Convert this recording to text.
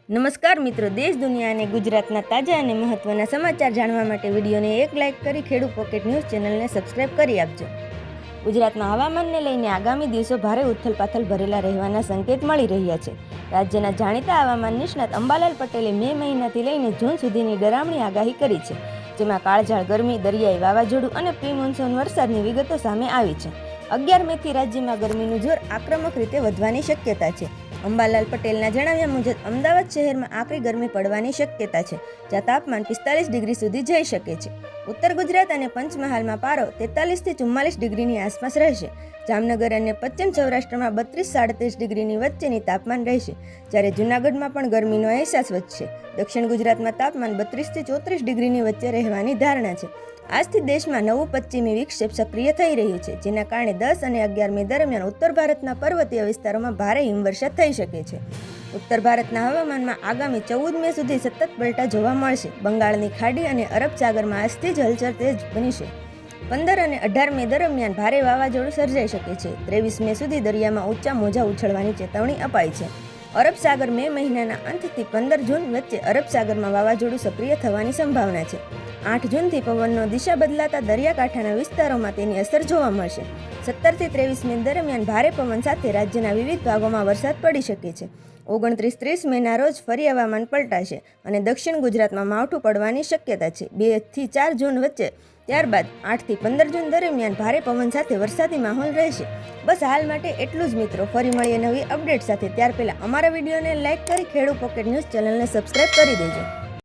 નમસ્કાર મિત્રો, દેશ દુનિયા અને ગુજરાતના તાજા અને મહત્વના સમાચાર જાણવા માટે વિડીયોને એક લાઇક કરી ખેડૂત પોકેટ ન્યૂઝ ચેનલને સબસ્ક્રાઇબ કરી આપજો. ગુજરાતમાં હવામાનને લઈને આગામી દિવસો ભારે ઉથલપાથલ ભરેલા રહેવાના સંકેત મળી રહ્યા છે. રાજ્યના જાણીતા હવામાન નિષ્ણાત અંબાલાલ પટેલે મે મહિનાથી લઈને જૂન સુધીની ડરામણી આગાહી કરી છે, જેમાં કાળઝાળ ગરમી, દરિયાઈ વાવાઝોડું અને પ્રી મોન્સૂન વરસાદની વિગતો સામે આવી છે. 11 મેથી રાજ્યમાં ગરમીનું જોર આક્રમક રીતે વધવાની શક્યતા છે. અંબાલાલ પટેલના જણાવ્યા મુજબ અમદાવાદ શહેરમાં આકરી ગરમી પડવાની શક્યતા છે, જ્યાં તાપમાન 45 ડિગ્રી સુધી જઈ શકે છે. ઉત્તર ગુજરાત અને પંચમહાલમાં પારો 43 થી 44 ડિગ્રીની આસપાસ રહેશે. જામનગર અને પશ્ચિમ સૌરાષ્ટ્રમાં 32-37 ડિગ્રીની વચ્ચેની તાપમાન રહેશે, જ્યારે જૂનાગઢમાં પણ ગરમીનો અહેસાસ વધશે. દક્ષિણ ગુજરાતમાં તાપમાન 32 થી 34 ડિગ્રીની વચ્ચે રહેવાની ધારણા છે. આજથી દેશમાં નવું પશ્ચિમી વિક્ષેપ સક્રિય થઈ રહ્યું છે, જેના કારણે 10 અને 11 મે દરમિયાન ઉત્તર ભારતના પર્વતીય વિસ્તારોમાં ભારે હિમવર્ષા થઈ શકે છે. ઉત્તર ભારતના હવામાનમાં આગામી 14 મે સુધી સતત પલટા જોવા મળશે. બંગાળની ખાડી અને અરબ સાગરમાં આજથી જ હલચલ તેજ બનશે. 15 અને 18 મે દરમિયાન ભારે વાવાઝોડું સર્જાઈ શકે છે. 23 મે સુધી દરિયામાં ઊંચા મોજા ઉછળવાની ચેતવણી અપાઈ છે. અરબ સાગર મે મહિનાના અંતથી 15 જૂન વચ્ચે અરબ સાગરમાં વાવાઝોડું સક્રિય થવાની સંભાવના છે. 8 જૂનથી પવનનો દિશા બદલાતા દરિયાકાંઠાના વિસ્તારોમાં તેની અસર જોવા મળશે. 17 થી 23 મે દરમિયાન ભારે પવન સાથે રાજ્યના વિવિધ ભાગોમાં વરસાદ પડી શકે છે. 29-30 મેના રોજ ફરી હવામાન પલટાશે અને દક્ષિણ ગુજરાતમાં માવઠું પડવાની શક્યતા છે. 2 થી 4 જૂન વચ્ચે, ત્યારબાદ 8 થી 15 જૂન દરમિયાન ભારે પવન સાથે વરસાદી માહોલ રહેશે. બસ હાલ માટે એટલું જ મિત્રો. ફરી મળીએ નવી અપડેટ સાથે. ત્યાર પહેલાં અમારા વિડીયોને લાઇક કરી ખેડૂત પોકેટ ન્યૂઝ ચેનલને સબસ્ક્રાઇબ કરી દેજો.